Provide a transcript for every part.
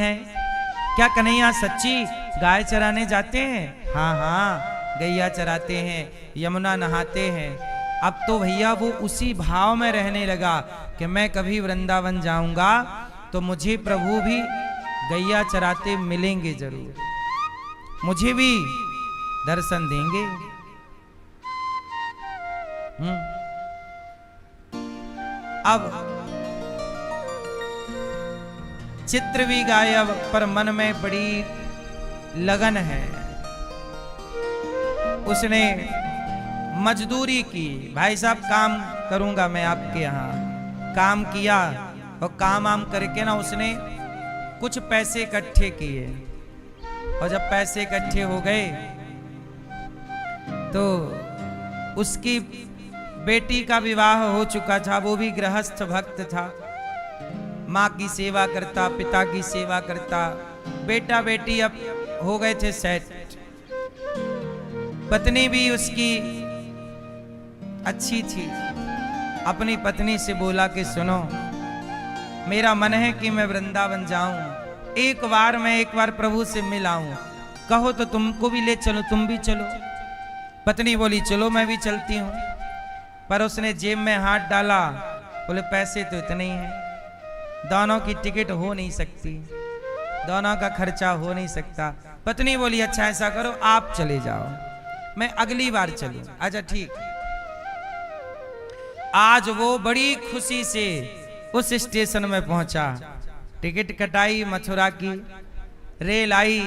हैं। क्या कन्हैया सच्ची गाय चराने जाते हैं? हाँ हाँ गैया चराते हैं, यमुना नहाते हैं। अब तो भैया वो उसी भाव में रहने लगा कि मैं कभी वृंदावन जाऊंगा तो मुझे प्रभु भी गैया चराते मिलेंगे जरूर, मुझे भी दर्शन देंगे। अब चित्र भी गायब पर मन में बड़ी लगन है। उसने मजदूरी की, भाई साहब काम करूंगा मैं आपके यहाँ। काम किया और काम आम करके ना उसने कुछ पैसे इकट्ठे किए, और जब पैसे इकट्ठे हो गए तो उसकी बेटी का विवाह हो चुका था। वो भी गृहस्थ भक्त था, माँ की सेवा करता, पिता की सेवा करता। बेटा बेटी अब हो गए थे सेट। पत्नी भी उसकी अच्छी थी। अपनी पत्नी से बोला कि सुनो, मेरा मन है कि मैं वृंदावन जाऊं, एक बार प्रभु से मिल आऊं, कहो तो तुमको भी ले चलो, तुम भी चलो। पत्नी बोली चलो मैं भी चलती हूं। पर उसने जेब में हाथ डाला, बोले पैसे तो इतने ही हैं, दोनों की टिकट हो नहीं सकती, दोनों का खर्चा हो नहीं सकता। पत्नी बोली अच्छा ऐसा करो आप चले जाओ, मैं अगली बार चलूं। अच्छा ठीक। आज वो बड़ी खुशी से उस स्टेशन में पहुंचा, टिकट कटाई मथुरा की, रेल आई,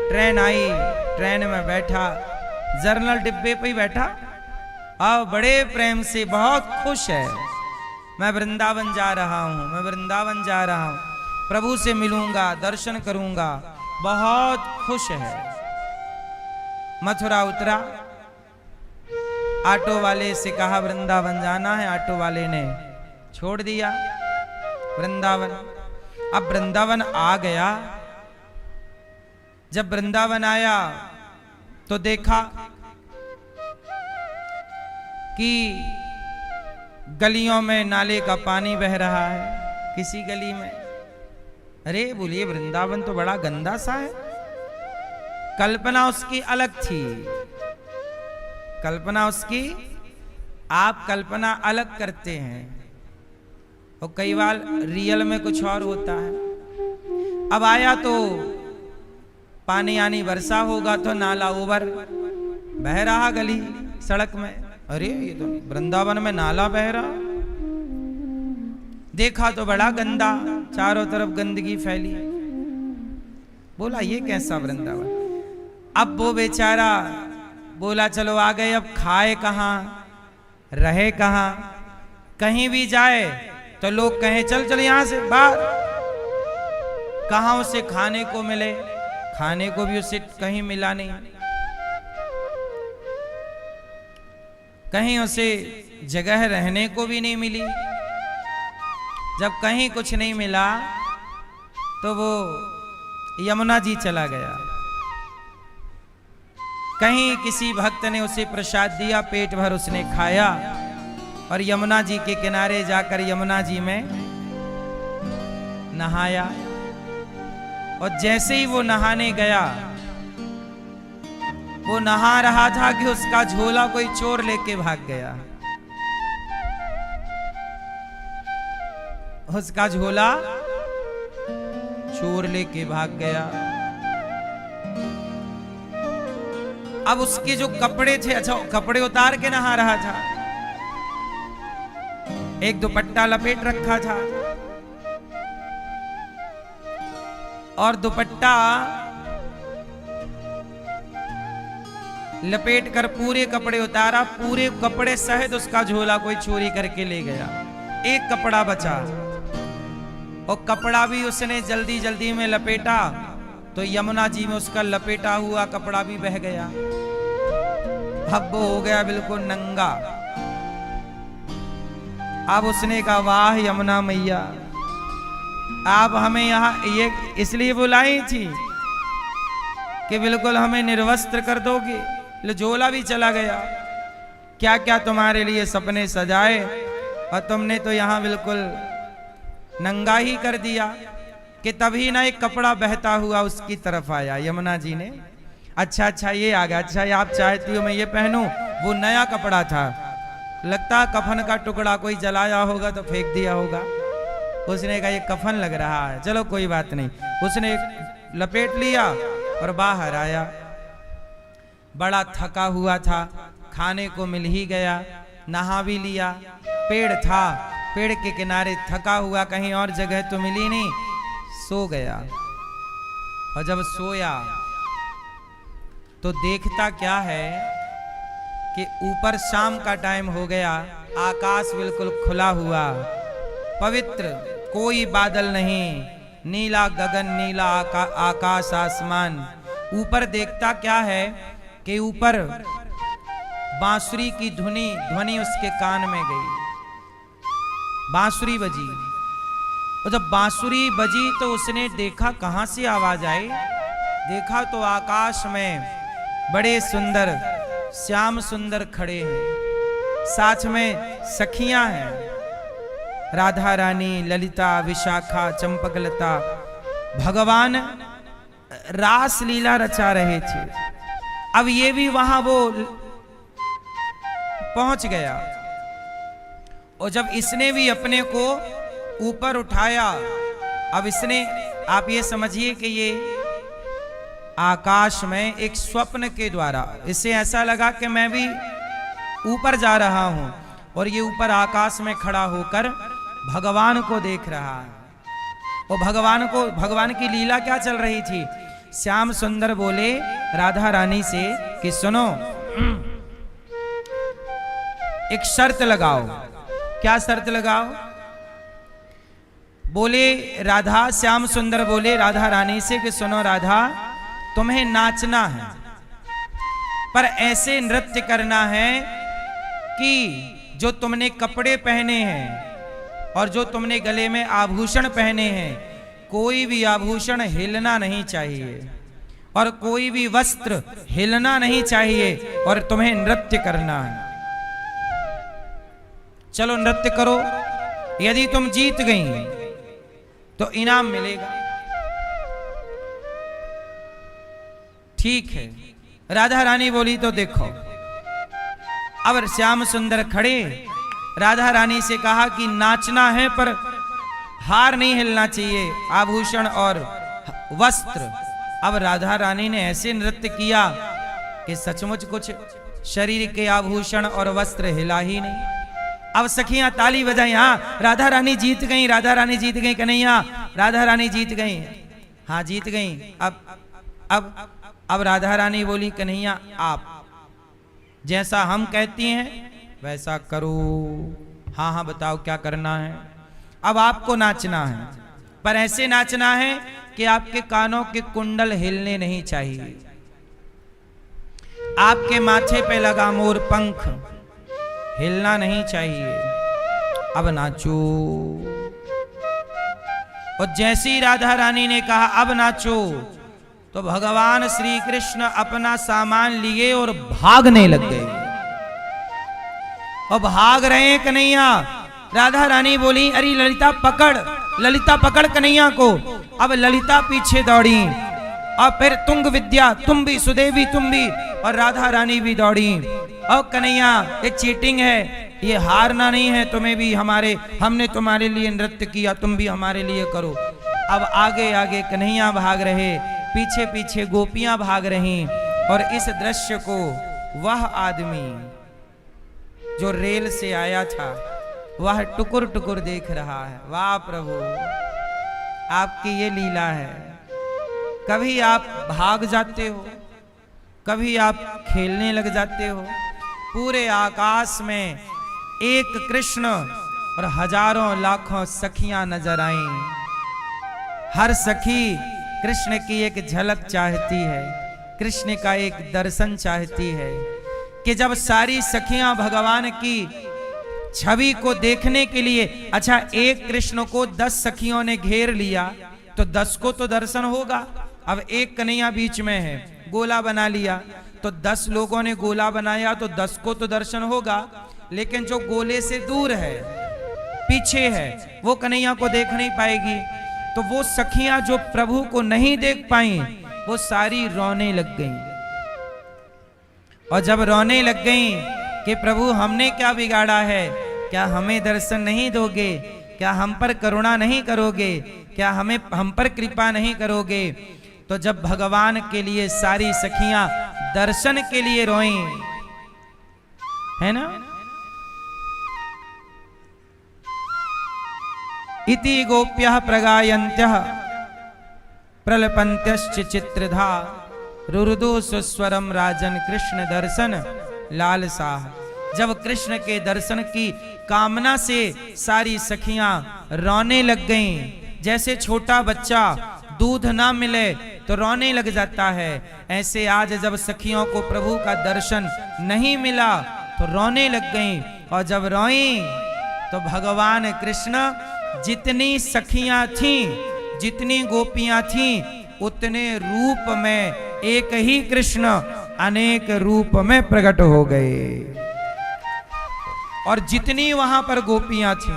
ट्रेन आई, ट्रेन में बैठा, जर्नल डिब्बे पे ही बैठा और बड़े प्रेम से बहुत खुश है, मैं वृंदावन जा रहा हूं, मैं वृंदावन जा रहा हूं, प्रभु से मिलूंगा, दर्शन करूंगा, बहुत खुश है। मथुरा उतरा, ऑटो वाले से कहा वृंदावन जाना है, ऑटो वाले ने छोड़ दिया वृंदावन। अब वृंदावन आ गया। जब वृंदावन आया तो देखा कि गलियों में नाले का पानी बह रहा है, किसी गली में। अरे बोलिए वृंदावन तो बड़ा गंदा सा है। कल्पना उसकी अलग थी, कल्पना उसकी, आप कल्पना अलग करते हैं और कई बार रियल में कुछ और होता है। अब आया तो पानी आनी वर्षा होगा तो नाला ओवर बह रहा गली सड़क में। अरे ये तो वृंदावन में नाला बह रहा। देखा तो बड़ा गंदा, चारों तरफ गंदगी फैली। बोला ये कैसा वृंदावन। अब वो बेचारा बोला चलो आ गए, अब खाए कहाँ, रहे कहाँ। कहीं भी जाए तो लोग कहें चल चल यहां से बाहर। कहाँ उसे खाने को मिले, खाने को भी उसे कहीं मिला नहीं, कहीं उसे जगह रहने को भी नहीं मिली। जब कहीं कुछ नहीं मिला तो वो यमुना जी चला गया। कहीं किसी भक्त ने उसे प्रसाद दिया, पेट भर उसने खाया और यमुना जी के किनारे जाकर यमुना जी में नहाया। और जैसे ही वो नहाने गया, वो नहा रहा था कि उसका झोला कोई चोर लेके भाग गया। उसका झोला चोर लेके भाग गया। अब उसके जो कपड़े थे, अच्छा कपड़े उतार के नहा रहा था, एक दुपट्टा लपेट रखा था और दुपट्टा लपेट कर पूरे कपड़े उतारा, पूरे कपड़े सहित उसका झोला कोई चोरी करके ले गया। एक कपड़ा बचा और कपड़ा भी उसने जल्दी जल्दी में लपेटा तो यमुना जी में उसका लपेटा हुआ कपड़ा भी बह गया। अब वो हो गया बिल्कुल नंगा। अब उसने कहा वाह यमुना मैया, आप हमें यहाँ ये इसलिए बुलाई थी कि बिल्कुल हमें निर्वस्त्र कर दोगे। झोला भी चला गया, क्या क्या तुम्हारे लिए सपने सजाए और तुमने तो यहाँ बिल्कुल नंगा ही कर दिया। कि तभी ना एक कपड़ा बहता हुआ उसकी तरफ आया। यमुना जी ने अच्छा अच्छा ये आ गया, अच्छा ये आप चाहती हो मैं ये पहनूं। वो नया कपड़ा था, लगता कफन का टुकड़ा कोई जलाया होगा तो फेंक दिया होगा। उसने कहा ये कफन लग रहा है, चलो कोई बात नहीं। उसने लपेट लिया और बाहर आया। बड़ा थका हुआ था, खाने को मिल ही गया, नहा भी लिया। पेड़ था, पेड़ के किनारे थका हुआ, कहीं और जगह तो मिली नहीं, सो गया। और जब सोया तो देखता क्या है कि ऊपर शाम का टाइम हो गया, आकाश बिल्कुल खुला हुआ, पवित्र, कोई बादल नहीं, नीला गगन, नीला आकाश, आसमान। ऊपर देखता क्या है कि ऊपर बांसुरी की ध्वनि उसके कान में गई। बांसुरी बजी, और जब बांसुरी बजी तो उसने देखा कहां से आवाज आई। देखा तो आकाश में बड़े सुंदर श्याम सुंदर खड़े हैं, साथ में सखियां हैं, राधा रानी, ललिता, विशाखा, चंपकलता। भगवान रास लीला रचा रहे थे। अब ये भी वहां वो पहुंच गया, और जब इसने भी अपने को ऊपर उठाया, अब इसने, आप ये समझिए कि ये आकाश में एक स्वप्न के द्वारा इसे ऐसा लगा कि मैं भी ऊपर जा रहा हूं, और ये ऊपर आकाश में खड़ा होकर भगवान को देख रहा है। और भगवान की लीला क्या चल रही थी। श्याम सुंदर बोले राधा रानी से कि सुनो, एक शर्त लगाओ। क्या शर्त लगाओ? बोले राधा, श्याम सुंदर बोले राधा रानी से कि सुनो राधा, तुम्हें नाचना है, पर ऐसे नृत्य करना है कि जो तुमने कपड़े पहने हैं और जो तुमने गले में आभूषण पहने हैं, कोई भी आभूषण हिलना नहीं चाहिए और कोई भी वस्त्र हिलना नहीं चाहिए, और तुम्हें नृत्य करना है। चलो नृत्य करो, यदि तुम जीत गई तो इनाम मिलेगा। ठीक है, राधा रानी बोली तो देखो। अब श्याम सुंदर खड़े, राधा रानी से कहा कि नाचना है पर हार नहीं हिलना चाहिए, आभूषण और वस्त्र। अब राधा रानी ने ऐसे नृत्य किया कि सचमुच कुछ शरीर के आभूषण और वस्त्र हिला ही नहीं। अब सखियां ताली बजाई, हाँ राधा रानी जीत गई, राधा रानी जीत गई, कन्हैया राधा रानी जीत गई, हाँ जीत गई। अब राधा रानी बोली कन्हैया आप जैसा हम कहती हैं वैसा करो। हाँ हाँ बताओ क्या करना है। अब आपको नाचना है, पर ऐसे नाचना है कि आपके कानों के कुंडल हिलने नहीं चाहिए, आपके माथे पे लगा मोर पंख हिलना नहीं चाहिए। अब नाचो। और जैसी राधा रानी ने कहा अब नाचो, तो भगवान श्री कृष्ण अपना सामान लिए और भागने लग गए। और भाग रहे हैं कन्हैया। राधा रानी बोली अरे ललिता पकड़, ललिता पकड़ कन्हैया को। अब ललिता पीछे दौड़ी, और फिर तुंग विद्या तुम भी, सुदेवी तुम भी, और राधा रानी भी दौड़ी। और कन्हैया ये चीटिंग है, ये हारना नहीं है, तुम्हें भी हमने तुम्हारे लिए नृत्य किया, तुम भी हमारे लिए करो। अब आगे आगे कन्हैया भाग रहे, पीछे पीछे गोपियां भाग रही, और इस दृश्य को वह आदमी जो रेल से आया था वह टुकुर टुकुर देख रहा है। वाह प्रभु, आपकी ये लीला है। कभी आप भाग जाते हो, कभी आप खेलने लग जाते हो। पूरे आकाश में एक कृष्ण और हजारों लाखों सखियां नजर आईं। हर सखी कृष्ण की एक झलक चाहती है, कृष्ण का एक दर्शन चाहती है। कि जब सारी सखियां भगवान की छवि को देखने के लिए, अच्छा एक कृष्ण को 10 सखियों ने घेर लिया तो 10 को तो दर्शन होगा। अब एक कन्हैया बीच में है, गोला बना लिया, तो 10 लोगों ने गोला बनाया तो 10 को तो दर्शन होगा। लेकिन जो गोले से दूर है, पीछे है, वो कन्हैया को देख नहीं पाएगी। तो वो सखियां जो प्रभु को नहीं देख पाई वो सारी रोने लग गईं। और जब रोने लग गईं कि प्रभु हमने क्या बिगाड़ा है, क्या हमें दर्शन नहीं दोगे, क्या हम पर करुणा नहीं करोगे, क्या हम पर कृपा नहीं करोगे, तो जब भगवान के लिए सारी सखियां दर्शन के लिए रोईं, है ना। इति गोप्यः प्रगायन्त्यः प्रलपन्त्यश्च चित्रधा रुरुदु सुस्वरम राजन कृष्ण दर्शन लालसाह। जब कृष्ण के दर्शन की कामना से सारी सखियां रोने लग गईं, जैसे छोटा बच्चा दूध ना मिले तो रोने लग जाता है, ऐसे आज जब सखियों को प्रभु का दर्शन नहीं मिला तो रोने लग गईं। और जब रोईं तो भगवान कृष्ण जितनी सखियां थीं, जितनी गोपियां थीं, उतने रूप में एक ही कृष्ण अनेक रूप में प्रकट हो गए। और जितनी वहां पर गोपियां थीं,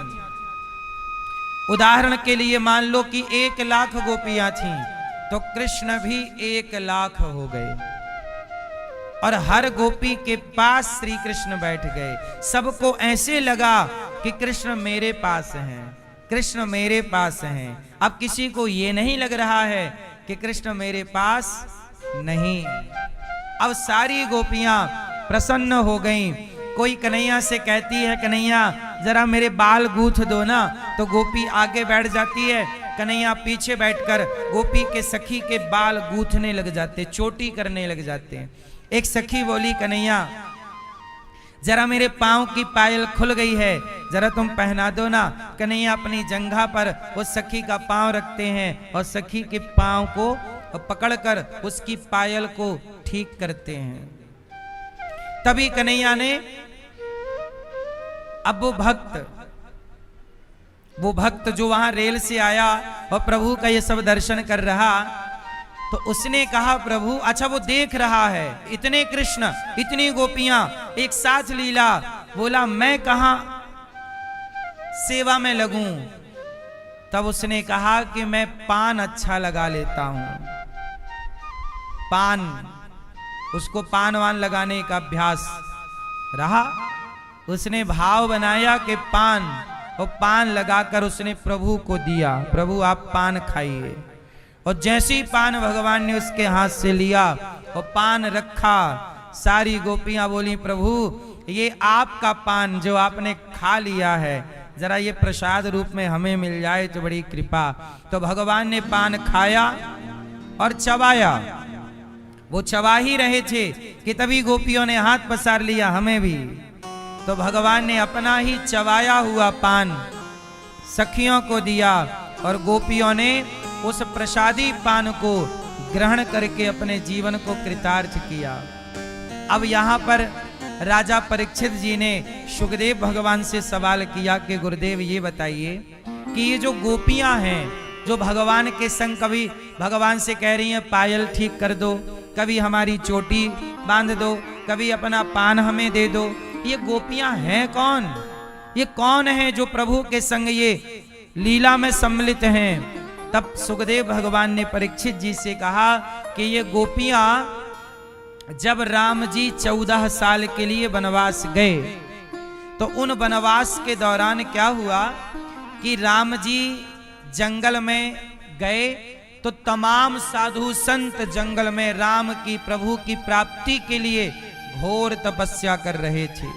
उदाहरण के लिए मान लो कि 1,00,000 गोपियां थीं, तो कृष्ण भी 1,00,000 हो गए। और हर गोपी के पास श्री कृष्ण बैठ गए। सबको ऐसे लगा कि कृष्ण मेरे पास हैं, कृष्ण मेरे पास हैं। अब किसी को ये नहीं लग रहा है कि कृष्ण मेरे पास नहीं। अब सारी गोपियां प्रसन्न हो गईं। कोई कन्हैया से कहती है, कन्हैया जरा मेरे बाल गूंथ दो ना, तो गोपी आगे बैठ जाती है, कन्हैया पीछे बैठकर गोपी के सखी के बाल गूंथने लग जाते, चोटी करने लग जाते हैं। एक सखी बोली, कन्हैया जरा मेरे पांव की पायल खुल गई है, जरा तुम पहना दो ना। कन्हैया अपनी जंघा पर उस सखी का पांव रखते हैं और सखी के पांव को पकड़कर उसकी पायल को ठीक करते हैं। तभी कन्हैया ने, अब वो भक्त जो वहां रेल से आया और प्रभु का ये सब दर्शन कर रहा, तो उसने कहा, प्रभु अच्छा वो देख रहा है इतने कृष्ण इतनी गोपियां एक साथ लीला, बोला मैं कहां सेवा में लगूं। तब उसने कहा कि मैं पान अच्छा लगा लेता हूं। पान, उसको पान वान लगाने का अभ्यास रहा। उसने भाव बनाया कि पान, और पान लगाकर उसने प्रभु को दिया, प्रभु आप पान खाइए। और जैसे ही पान भगवान ने उसके हाथ से लिया और पान रखा, सारी गोपियां बोली, प्रभु ये आपका पान जो आपने खा लिया है, जरा ये प्रसाद रूप में हमें मिल जाए तो बड़ी कृपा। तो भगवान ने पान खाया और चबाया। वो चबा ही रहे थे कि तभी गोपियों ने हाथ पसार लिया, हमें भी। तो भगवान ने अपना ही चबाया हुआ पान सखियों को दिया और गोपियों ने उस प्रसादी पान को ग्रहण करके अपने जीवन को कृतार्थ किया। अब यहाँ पर राजा परीक्षित जी ने सुखदेव भगवान से सवाल किया कि गुरुदेव ये बताइए कि ये जो गोपियां हैं जो भगवान के संग कभी भगवान से कह रही हैं पायल ठीक कर दो, कभी हमारी चोटी बांध दो, कभी अपना पान हमें दे दो, ये गोपियां हैं कौन? ये कौन है जो प्रभु के संग ये लीला में सम्मिलित हैं? तब सुखदेव भगवान ने परीक्षित जी से कहा कि ये गोपियां जब राम जी 14 साल के लिए वनवास गए, तो उन वनवास के दौरान क्या हुआ कि राम जी जंगल में गए तो तमाम साधु संत जंगल में राम की प्रभु की प्राप्ति के लिए घोर तपस्या कर रहे थे।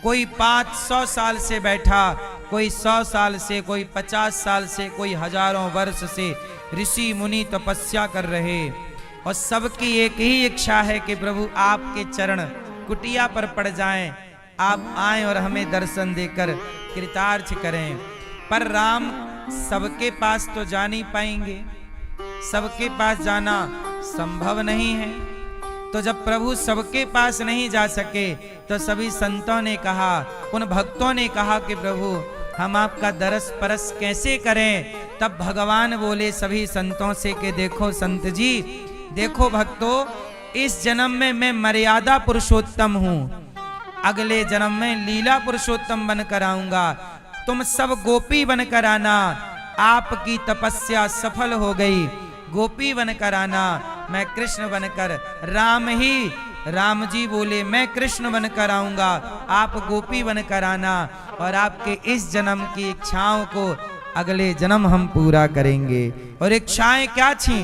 कोई 500 साल से बैठा, कोई 100 साल से, कोई 50 साल से, कोई हजारों वर्ष से ऋषि मुनि तपस्या कर रहे, और सबकी एक ही इच्छा है कि प्रभु आपके चरण कुटिया पर पड़ जाएं, आप आएं और हमें दर्शन देकर कृतार्थ करें। पर राम सबके पास तो जा नहीं पाएंगे, सबके पास जाना संभव नहीं है। तो जब प्रभु सबके पास नहीं जा सके तो सभी संतों ने कहा, उन भक्तों ने कहा कि प्रभु हम आपका दरस परस कैसे करें? तब भगवान बोले सभी संतों से कि देखो संत जी, देखो भक्तों, इस जन्म में मैं मर्यादा पुरुषोत्तम हूँ, अगले जन्म में लीला पुरुषोत्तम बनकर आऊंगा। तुम सब गोपी बनकर आना, आपकी तपस्या सफल हो गई। गोपी बनकर आना, मैं कृष्ण बनकर। राम जी बोले मैं कृष्ण बनकर आऊंगा, आप गोपी बनकर आना, और आपके इस जन्म की इच्छाओं को अगले जन्म हम पूरा करेंगे। और इच्छाएं क्या थी?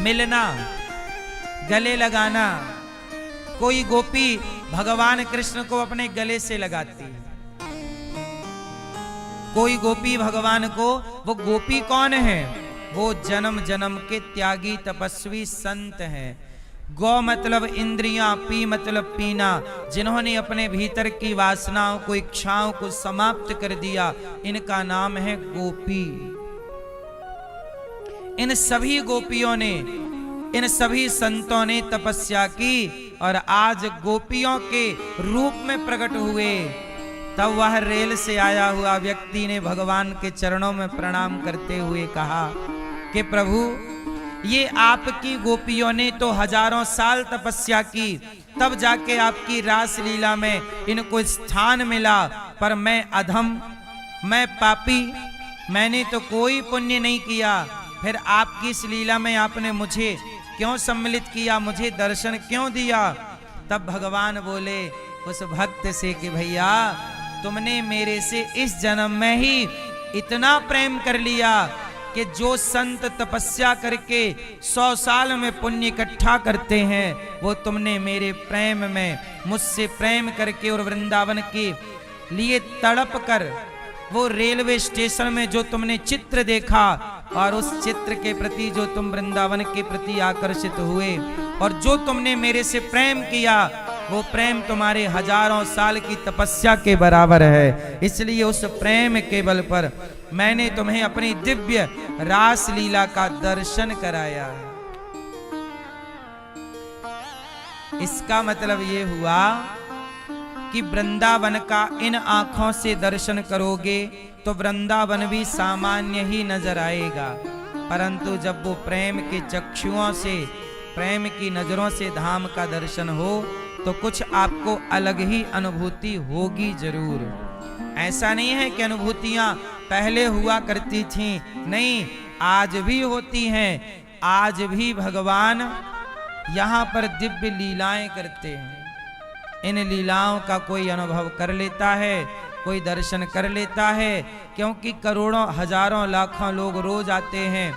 मिलना, गले लगाना। कोई गोपी भगवान कृष्ण को अपने गले से लगाती है, कोई गोपी भगवान को। वो गोपी कौन है? वो जन्म जन्म के त्यागी तपस्वी संत हैं। गौ मतलब इंद्रियां, पी मतलब पीना, जिन्होंने अपने भीतर की वासनाओं को, इच्छाओं को समाप्त कर दिया, इनका नाम है गोपी। इन सभी गोपियों ने, इन सभी संतों ने तपस्या की और आज गोपियों के रूप में प्रकट हुए। तब वह रेल से आया हुआ व्यक्ति ने भगवान के चरणों में प्रणाम करते हुए कहा कि प्रभु, ये आपकी गोपियों ने तो हजारों साल तपस्या की, तब जाके आपकी रास लीला में इनको स्थान मिला, पर मैं अधम, मैं पापी, मैंने तो कोई पुण्य नहीं किया, फिर आपकी इस लीला में आपने मुझे क्यों सम्मिलित किया, मुझे दर्शन क्यों दिया? तब भगवान बोले उस भक्त से कि भैया, तुमने मेरे से इस जन्म में ही इतना प्रेम कर लिया कि जो संत तपस्या करके 100 साल में पुण्य इकट्ठा करते हैं, वो तुमने मेरे प्रेम में मुझसे प्रेम करके और वृंदावन के लिए तड़प कर वो रेलवे स्टेशन में जो तुमने चित्र देखा और उस चित्र के प्रति जो तुम वृंदावन के प्रति आकर्षित हुए और जो तुमने मेरे से प्रेम किया, वो प्रेम तुम्हारे हजारों साल की तपस्या के बराबर है। इसलिए उस प्रेम के बल पर मैंने तुम्हें अपनी दिव्य रास लीला का दर्शन कराया। इसका मतलब ये हुआ कि वृंदावन का इन आंखों से दर्शन करोगे तो वृंदावन भी सामान्य ही नजर आएगा, परंतु जब वो प्रेम के चक्षुओं से, प्रेम की नजरों से धाम का दर्शन हो तो कुछ आपको अलग ही अनुभूति होगी जरूर। ऐसा नहीं है कि अनुभूतियां पहले हुआ करती थीं, नहीं, आज भी होती हैं। आज भी भगवान यहाँ पर दिव्य लीलाएं करते हैं। इन लीलाओं का कोई अनुभव कर लेता है, कोई दर्शन कर लेता है, क्योंकि करोड़ों, हजारों, लाखों लोग रोज आते हैं,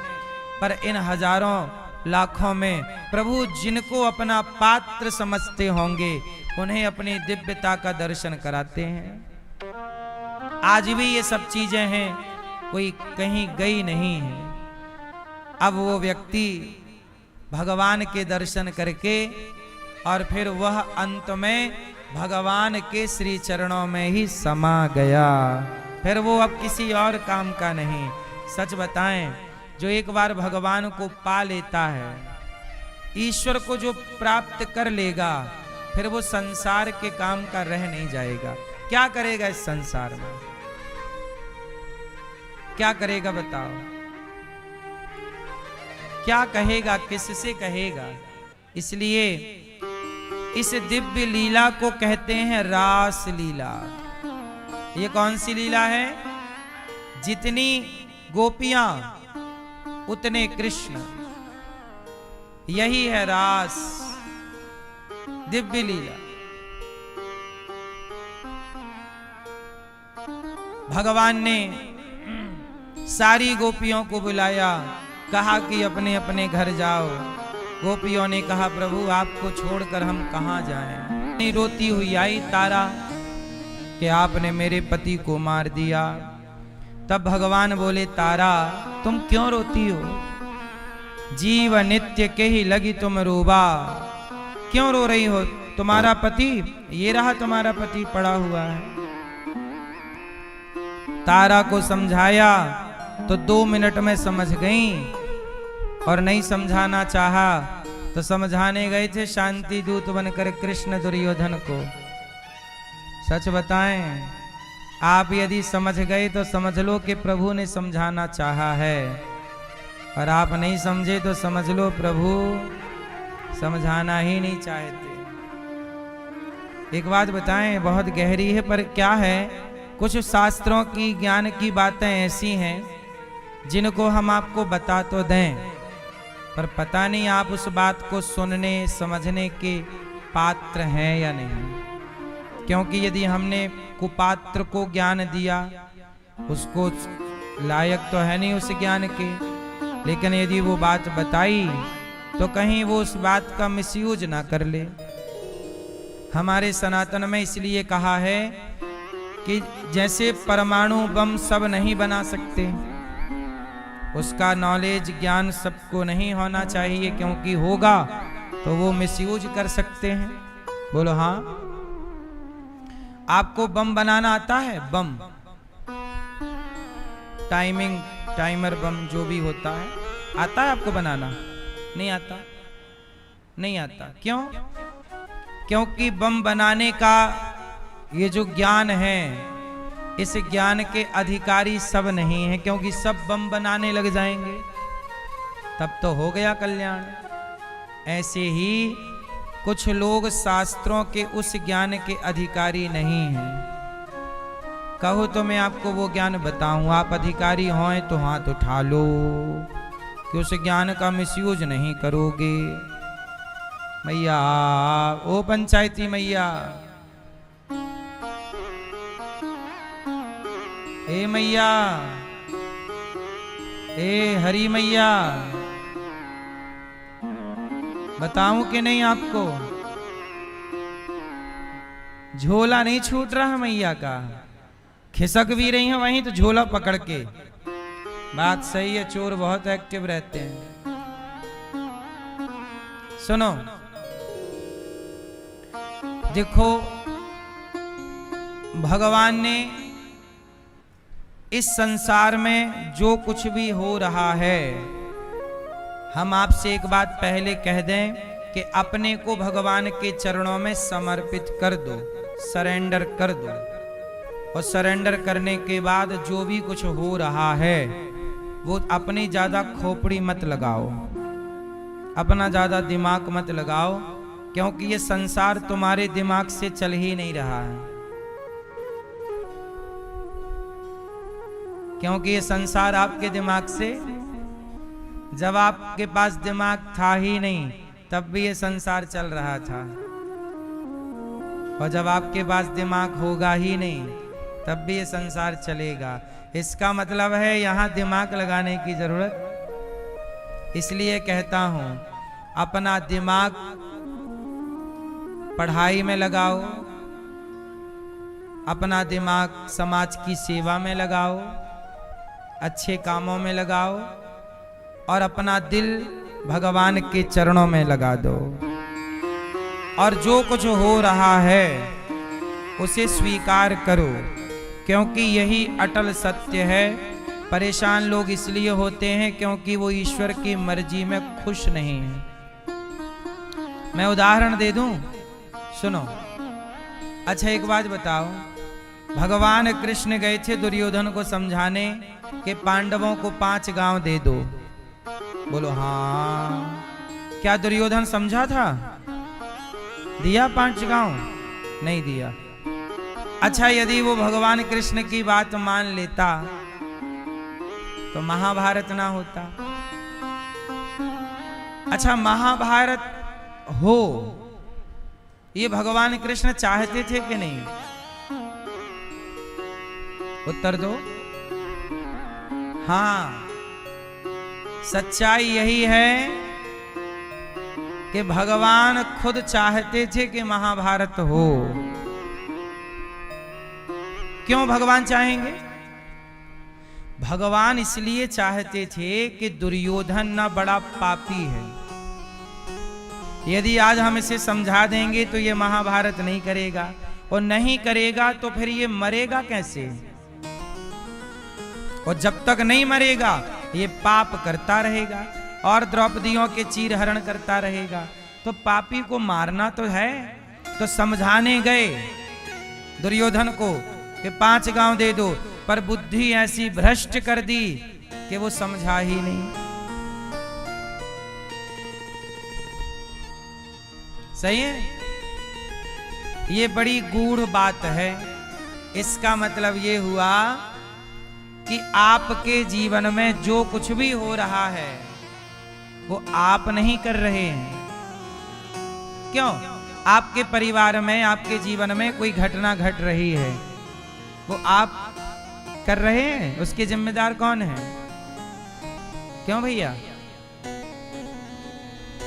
पर इन हजारों लाखों में प्रभु जिनको अपना पात्र समझते होंगे, उन्हें अपनी दिव्यता का दर्शन कराते हैं। आज भी ये सब चीजें हैं, कोई कहीं गई नहीं है। अब वो व्यक्ति भगवान के दर्शन करके और फिर वह अंत में भगवान के श्री चरणों में ही समा गया, फिर वो अब किसी और काम का नहीं। सच बताएं, जो एक बार भगवान को पा लेता है, ईश्वर को जो प्राप्त कर लेगा, फिर वो संसार के काम का रह नहीं जाएगा। क्या करेगा इस संसार में? क्या करेगा बताओ? क्या कहेगा, किससे कहेगा? इसलिए इस दिव्य लीला को कहते हैं रास लीला। ये कौन सी लीला है? जितनी गोपियां उतने कृष्ण, यही है रास, दिव्य लीला। भगवान ने सारी गोपियों को बुलाया, कहा कि अपने अपने घर जाओ। गोपियों ने कहा प्रभु आपको छोड़कर हम कहां जाएं। रोती हुई आई तारा कि आपने मेरे पति को मार दिया। तब भगवान बोले तारा तुम क्यों रोती हो? जीव नित्य के ही लगी तुम रोबा। क्यों रो रही हो? तुम्हारा पति, ये रहा तुम्हारा पति पड़ा हुआ है। तारा को समझाया तो 2 मिनट में समझ गई, और नहीं समझाना चाहा तो समझाने गए थे शांति दूत बनकर कृष्ण दुर्योधन को। सच बताएं, आप यदि समझ गए तो समझ लो कि प्रभु ने समझाना चाहा है, और आप नहीं समझे तो समझ लो प्रभु समझाना ही नहीं चाहते। एक बात बताएं, बहुत गहरी है, पर क्या है, कुछ शास्त्रों की, ज्ञान की बातें ऐसी हैं जिनको हम आपको बता तो दें, पर पता नहीं आप उस बात को सुनने समझने के पात्र हैं या नहीं। क्योंकि यदि हमने कुपात्र को ज्ञान दिया, उसको लायक तो है नहीं उस ज्ञान के, लेकिन यदि वो बात बताई तो कहीं वो उस बात का मिसयूज ना कर ले। हमारे सनातन में इसलिए कहा है कि जैसे परमाणु बम सब नहीं बना सकते, उसका नॉलेज ज्ञान सबको नहीं होना चाहिए, क्योंकि होगा तो वो मिसयूज कर सकते हैं। बोलो हाँ। आपको बम बनाना आता है? बम, टाइमर बम जो भी होता है, आता है आपको बनाना? नहीं आता, नहीं आता। क्यों? क्योंकि बम बनाने का ये जो ज्ञान है, इस ज्ञान के अधिकारी सब नहीं है, क्योंकि सब बम बनाने लग जाएंगे तब तो हो गया कल्याण। ऐसे ही कुछ लोग शास्त्रों के उस ज्ञान के अधिकारी नहीं हैं। कहो तो मैं आपको वो ज्ञान बताऊं, आप अधिकारी हों तो हाथ उठा लो कि उस ज्ञान का मिसयूज नहीं करोगे। मैया, ओ पंचायती मैया, ए मैया, ए हरी मैया, बताऊं कि नहीं आपको? झोला नहीं छूट रहा मैया का, खिसक भी रही है वहीं तो झोला पकड़ के। बात सही है, चोर बहुत एक्टिव रहते हैं। सुनो, देखो भगवान ने इस संसार में जो कुछ भी हो रहा है, हम आपसे एक बात पहले कह दें कि अपने को भगवान के चरणों में समर्पित कर दो, सरेंडर कर दो। और सरेंडर करने के बाद जो भी कुछ हो रहा है वो अपनी ज्यादा खोपड़ी मत लगाओ, अपना ज्यादा दिमाग मत लगाओ, क्योंकि ये संसार तुम्हारे दिमाग से चल ही नहीं रहा है। क्योंकि ये संसार आपके दिमाग से, जब आपके पास दिमाग था ही नहीं तब भी ये संसार चल रहा था, और जब आपके पास दिमाग होगा ही नहीं तब भी ये संसार चलेगा। इसका मतलब है यहां दिमाग लगाने की जरूरत। इसलिए कहता हूं, अपना दिमाग पढ़ाई में लगाओ, अपना दिमाग समाज की सेवा में लगाओ, अच्छे कामों में लगाओ, और अपना दिल भगवान के चरणों में लगा दो। और जो कुछ हो रहा है उसे स्वीकार करो, क्योंकि यही अटल सत्य है। परेशान लोग इसलिए होते हैं क्योंकि वो ईश्वर की मर्जी में खुश नहीं है। मैं उदाहरण दे दूं, सुनो। अच्छा एक बात बताओ, भगवान कृष्ण गए थे दुर्योधन को समझाने कि पांडवों को 5 गांव दे दो। बोलो हाँ। क्या दुर्योधन समझा था? दिया 5 गांव? नहीं दिया। अच्छा, यदि वो भगवान कृष्ण की बात मान लेता तो महाभारत ना होता। अच्छा, महाभारत हो ये भगवान कृष्ण चाहते थे कि नहीं? उत्तर दो। हाँ, सच्चाई यही है कि भगवान खुद चाहते थे कि महाभारत हो। क्यों भगवान चाहेंगे? भगवान इसलिए चाहते थे कि दुर्योधन ना बड़ा पापी है। यदि आज हम इसे समझा देंगे तो ये महाभारत नहीं करेगा, और नहीं करेगा तो फिर ये मरेगा कैसे? और जब तक नहीं मरेगा ये पाप करता रहेगा और द्रौपदियों के चीर हरण करता रहेगा। तो पापी को मारना तो है। तो समझाने गए दुर्योधन को कि 5 गांव दे दो, पर बुद्धि ऐसी भ्रष्ट कर दी कि वो समझा ही नहीं। सही है? ये बड़ी गूढ़ बात है। इसका मतलब ये हुआ कि आपके जीवन में जो कुछ भी हो रहा है वो आप नहीं कर रहे हैं। क्यों? आपके परिवार में, आपके जीवन में कोई घटना घट रही है, वो आप कर रहे हैं? उसके जिम्मेदार कौन है? क्यों भैया?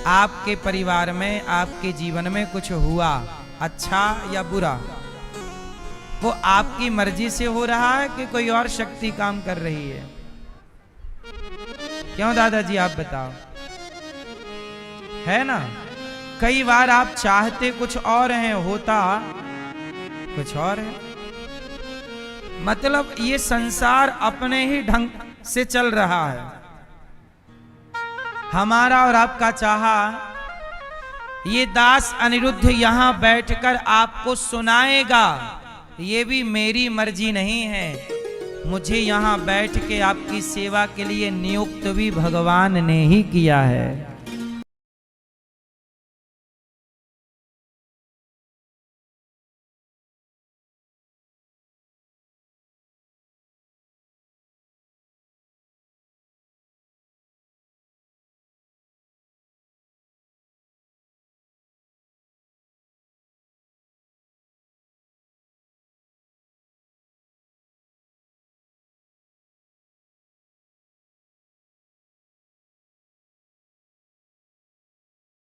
आपके परिवार में, आपके जीवन में कुछ हुआ, अच्छा या बुरा, वो आपकी मर्जी से हो रहा है कि कोई और शक्ति काम कर रही है? क्यों दादाजी, आप बताओ। है ना? कई बार आप चाहते कुछ और हैं, होता कुछ और है। मतलब ये संसार अपने ही ढंग से चल रहा है। हमारा और आपका चाहा ये दास अनिरुद्ध यहां बैठकर आपको सुनाएगा, ये भी मेरी मर्जी नहीं है। मुझे यहां बैठ के आपकी सेवा के लिए नियुक्त भी भगवान ने ही किया है।